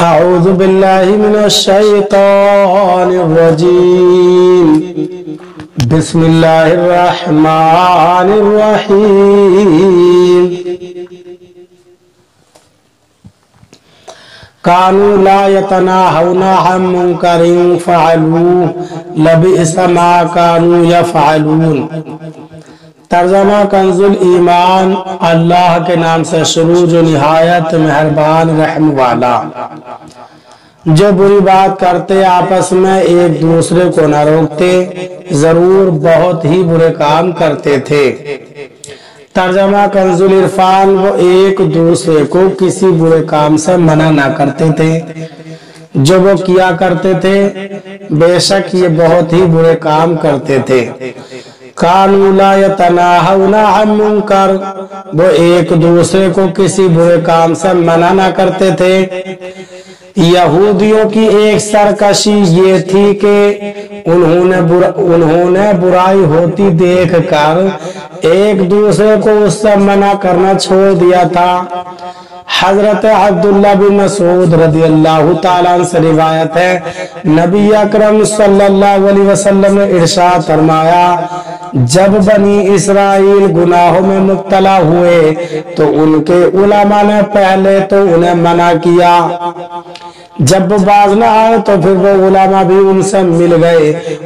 أعوذ بالله من الشيطان الرجيم بسم الله الرحمن الرحيم كانوا لا يتناهون عن منكر فعلوه لبئس ما كانوا يفعلون۔ ترجمہ کنزُل ایمان۔ اللہ کے نام سے شروع جو نہایت مہربان رحم والا۔ جو بری بات کرتے آپس میں ایک دوسرے کو نہ روکتے، ضرور بہت ہی برے کام کرتے تھے۔ ترجمہ کنزُل عرفان۔ وہ ایک دوسرے کو کسی برے کام سے منع نہ کرتے تھے جو وہ کیا کرتے تھے، بے شک یہ بہت ہی برے کام کرتے تھے۔ کانوا لا یتناہون عن منکر، وہ ایک دوسرے کو کسی برے کام سے منع نہ کرتے تھے۔ یہودیوں کی ایک سرکشی یہ تھی کہ انہوں نے برائی ہوتی دیکھ کر ایک دوسرے کو اس سے منع کرنا چھوڑ دیا تھا۔ حضرت عبداللہ بن مسعود رضی اللہ تعالیٰ عنہ سے روایت ہے، نبی اکرم صلی اللہ علیہ وسلم نے ارشاد فرمایا، جب بنی اسرائیل گناہوں میں مبتلا ہوئے تو ان کے علماء نے پہلے تو انہیں منع کیا، جب وہ باز نہ آئے تو پھر وہ علماء بھی ان سے مل گئے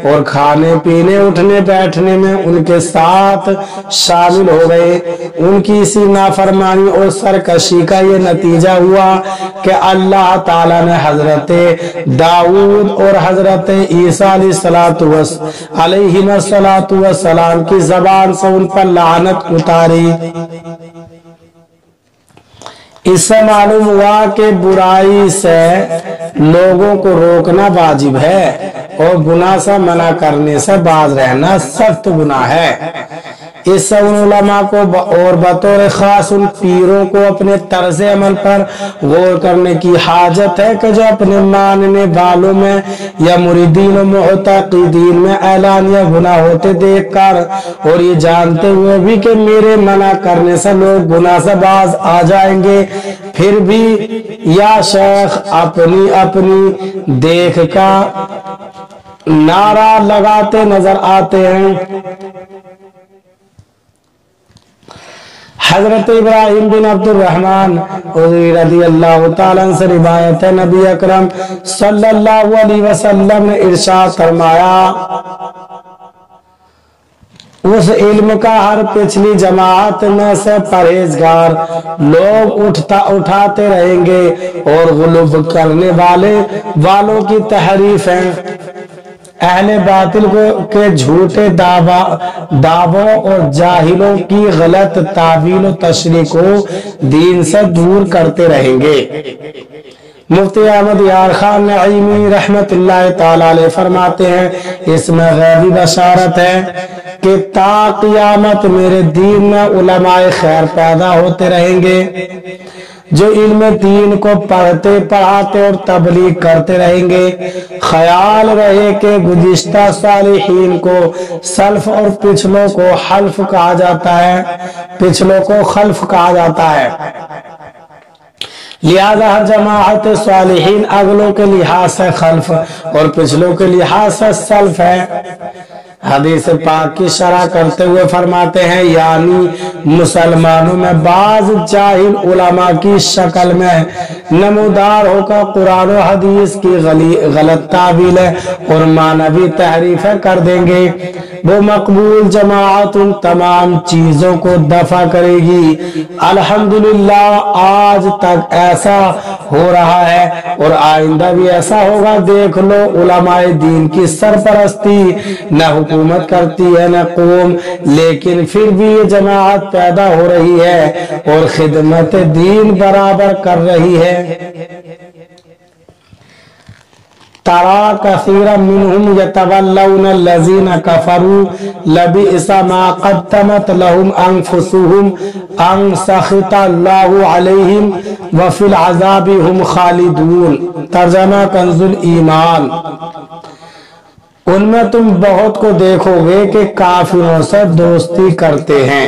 اور کھانے پینے اٹھنے بیٹھنے میں ان کے ساتھ شامل ہو گئے۔ ان کی اسی نافرمانی اور سرکشی کا یہ نتیجہ ہوا کہ اللہ تعالیٰ نے حضرت داؤد اور حضرت عیسیٰ علیہ السلام کی زبان سے ان پر لعنت اتاری۔ اس سے معلوم ہوا کہ برائی سے لوگوں کو روکنا واجب ہے اور گناہ سے منع کرنے سے باز رہنا سخت گناہ ہے۔ اس سے ان علماء کو اور بطور خاص ان پیروں کو اپنے طرز عمل پر غور کرنے کی حاجت ہے کہ جو اپنے ماننے والوں میں یا مریدین و معتقدین میں اعلانیہ گناہ ہوتے دیکھ کر اور یہ جانتے ہوئے بھی کہ میرے منع کرنے سے لوگ گناہ سے باز آ جائیں گے، پھر بھی یا شیخ اپنی دیکھ کا نعرہ لگاتے نظر آتے ہیں۔ حضرت ابراہیم بن عبد الرحمن رضی اللہ تعالیٰ عنہ سے روایت ہے، نبی اکرم صلی اللہ علیہ وسلم نے ارشاد فرمایا، اس علم کا ہر پچھلی جماعت میں سے پرہیزگار لوگ اٹھاتے رہیں گے اور غلب کرنے والوں کی تحریف ہیں، اہل باطل کے جھوٹے دعووں اور جاہلوں کی غلط تعویل و تشریح کو دین سے دور کرتے رہیں گے۔ مفتی احمد یار خان نعیمی رحمت اللہ تعالی علیہ فرماتے ہیں، اس میں غیبی بشارت ہے کہ تا قیامت میرے دین میں علماء خیر پیدا ہوتے رہیں گے جو علم دین کو پڑھتے پڑھاتے اور تبلیغ کرتے رہیں گے۔ خیال رہے کہ گزشتہ صالحین کو سلف اور پچھلوں کو خلف کہا جاتا ہے، لہذا ہر جماعت صالحین اگلوں کے لحاظ سے خلف اور پچھلوں کے لحاظ سے سلف ہے۔ حدیث پاک کی شرح کرتے ہوئے فرماتے ہیں، یعنی مسلمانوں میں بعض جاہل علماء کی شکل میں نمودار ہو کر قرآن و حدیث کی غلط تعویلیں اور معنوی تحریفیں کر دیں گے۔ وہ مقبول جماعت ان تمام چیزوں کو دفع کرے گی۔ الحمدللہ آج تک ایسا ہو رہا ہے اور آئندہ بھی ایسا ہوگا۔ دیکھ لو علماء دین کی سرپرستی نہ حکومت کرتی ہے نہ قوم، لیکن پھر بھی یہ جماعت پیدا ہو رہی ہے اور خدمت دین برابر کر رہی ہے۔ ترى كثيرا منهم يتولون الذين كفروا لبئس ما قدمت لهم أنفسهم أن سخط الله عليهم وفي العذاب هم خالدون۔ ترجمہ کنزُل ایمان۔ ان میں تم بہت کو دیکھو گے کہ کافروں سے دوستی کرتے ہیں،